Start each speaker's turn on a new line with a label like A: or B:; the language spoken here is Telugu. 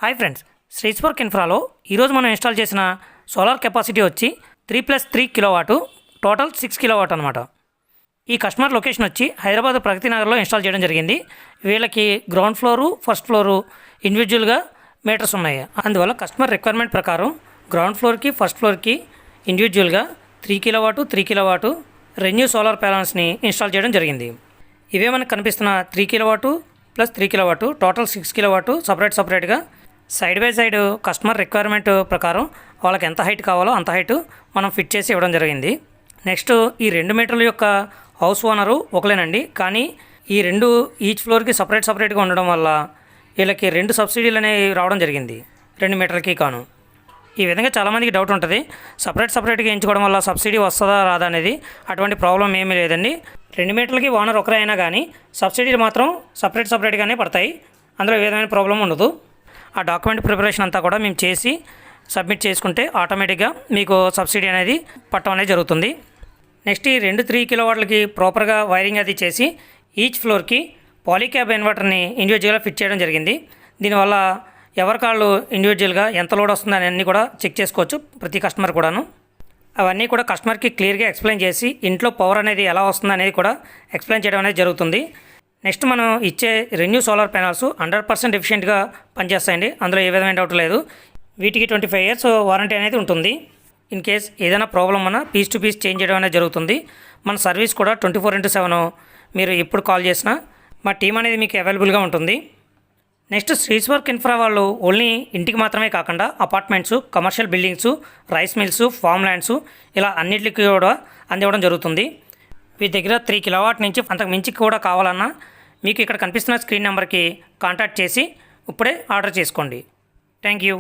A: హాయ్ ఫ్రెండ్స్, శ్రీస్ వర్క్ ఇన్ఫ్రాలో ఈరోజు మనం ఇన్స్టాల్ చేసిన సోలార్ కెపాసిటీ వచ్చి 3+3 కిలోవాటు, టోటల్ 6 కిలోవాట్ అనమాట. ఈ కస్టమర్ లొకేషన్ వచ్చి హైదరాబాద్ ప్రగతి నగర్లో ఇన్స్టాల్ చేయడం జరిగింది. వీళ్ళకి గ్రౌండ్ ఫ్లోరు, ఫస్ట్ ఫ్లోరు ఇండివిజువల్గా మీటర్స్ ఉన్నాయి. అందువల్ల కస్టమర్ రిక్వైర్మెంట్ ప్రకారం గ్రౌండ్ ఫ్లోర్కి, ఫస్ట్ ఫ్లోర్కి ఇండివిజువల్గా 3 కిలోవాటు, 3 కిలోవాటు రెన్యూ సోలార్ ప్యానల్స్ని ఇన్స్టాల్ చేయడం జరిగింది. ఇవే మనకు కనిపిస్తున్న 3 కిలోవాటు ప్లస్ 3 కిలోవాటు, టోటల్ 6 కిలోవాటు సపరేట్గా side by side customer requirement ప్రకారం వాళ్ళకి ఎంత హైట్ కావాలో అంత హైట్ మనం ఫిట్ చేసి ఇవ్వడం జరిగింది. నెక్స్ట్, ఈ 2 మీటర్ల యొక్క హౌస్ ఓనరు ఒకలేనండి, కానీ ఈ 2 ఈచ్ ఫ్లోర్కి సపరేట్గా ఉండడం వల్ల వీళ్ళకి 2 సబ్సిడీలు అనేవి రావడం జరిగింది 2 మీటర్కి కాను. ఈ విధంగా చాలామందికి డౌట్ ఉంటుంది, సపరేట్గా ఎంచుకోవడం వల్ల సబ్సిడీ వస్తుందా రాదా అనేది. అటువంటి ప్రాబ్లం ఏమీ లేదండి. 2 మీటర్లకి ఓనర్ ఒకరే అయినా కానీ సబ్సిడీలు మాత్రం సపరేట్గానే పడతాయి. అందులో ఏ విధమైన ప్రాబ్లం ఉండదు. ఆ డాక్యుమెంట్ ప్రిపరేషన్ అంతా కూడా మేము చేసి సబ్మిట్ చేసుకుంటే ఆటోమేటిక్గా మీకు సబ్సిడీ అనేది పట్టడం అనేది జరుగుతుంది. నెక్స్ట్, ఈ 3 కిలోవాట్లకి ప్రాపర్గా వైరింగ్ అది చేసి ఈచ్ ఫ్లోర్కి పాలీక్యాబ్ ఇన్వర్టర్ని ఇండివిజువల్గా ఫిట్ చేయడం జరిగింది. దీనివల్ల ఎవరికాళ్ళు ఇండివిజువల్గా ఎంత లోడ్ వస్తుందని అన్నీ కూడా చెక్ చేసుకోవచ్చు, ప్రతి కస్టమర్ కూడాను. అవన్నీ కూడా కస్టమర్కి క్లియర్గా ఎక్స్ప్లెయిన్ చేసి ఇంట్లో పవర్ అనేది ఎలా వస్తుంది అనేది కూడా ఎక్స్ప్లెయిన్ చేయడం అనేది జరుగుతుంది. నెక్స్ట్, మనం ఇచ్చే రెన్యూ సోలార్ ప్యానల్స్ 100% ఎఫిషియెంట్గా పనిచేస్తాయండి. అందులో ఏ విధమైన డౌట్ లేదు. వీటికి 25 years వారంటీ అనేది ఉంటుంది. ఇన్ కేస్ ఏదైనా ప్రాబ్లం ఉన్నా పీస్ టు పీస్ చేంజ్ చేయడం అనేది జరుగుతుంది. మన సర్వీస్ కూడా 24/7 మీరు ఎప్పుడు కాల్ చేసినా మా టీం అనేది మీకు అవైలబుల్గా ఉంటుంది. నెక్స్ట్, శ్రీస్ వర్క్ ఇన్ఫ్రా వాళ్ళు ఓన్లీ ఇంటికి మాత్రమే కాకుండా apartments, commercial buildings, rice mills, farm lands ఇలా అన్నింటికి కూడా అందివ్వడం జరుగుతుంది. మీ దగ్గర 3 కిలోవాట్ నుంచి అంతకు మించి కూడా కావాలన్నా మీకు ఇక్కడ కనిపిస్తున్న స్క్రీన్ నెంబర్కి కాంటాక్ట్ చేసి ఇప్పుడే ఆర్డర్ చేసుకోండి. Thank you.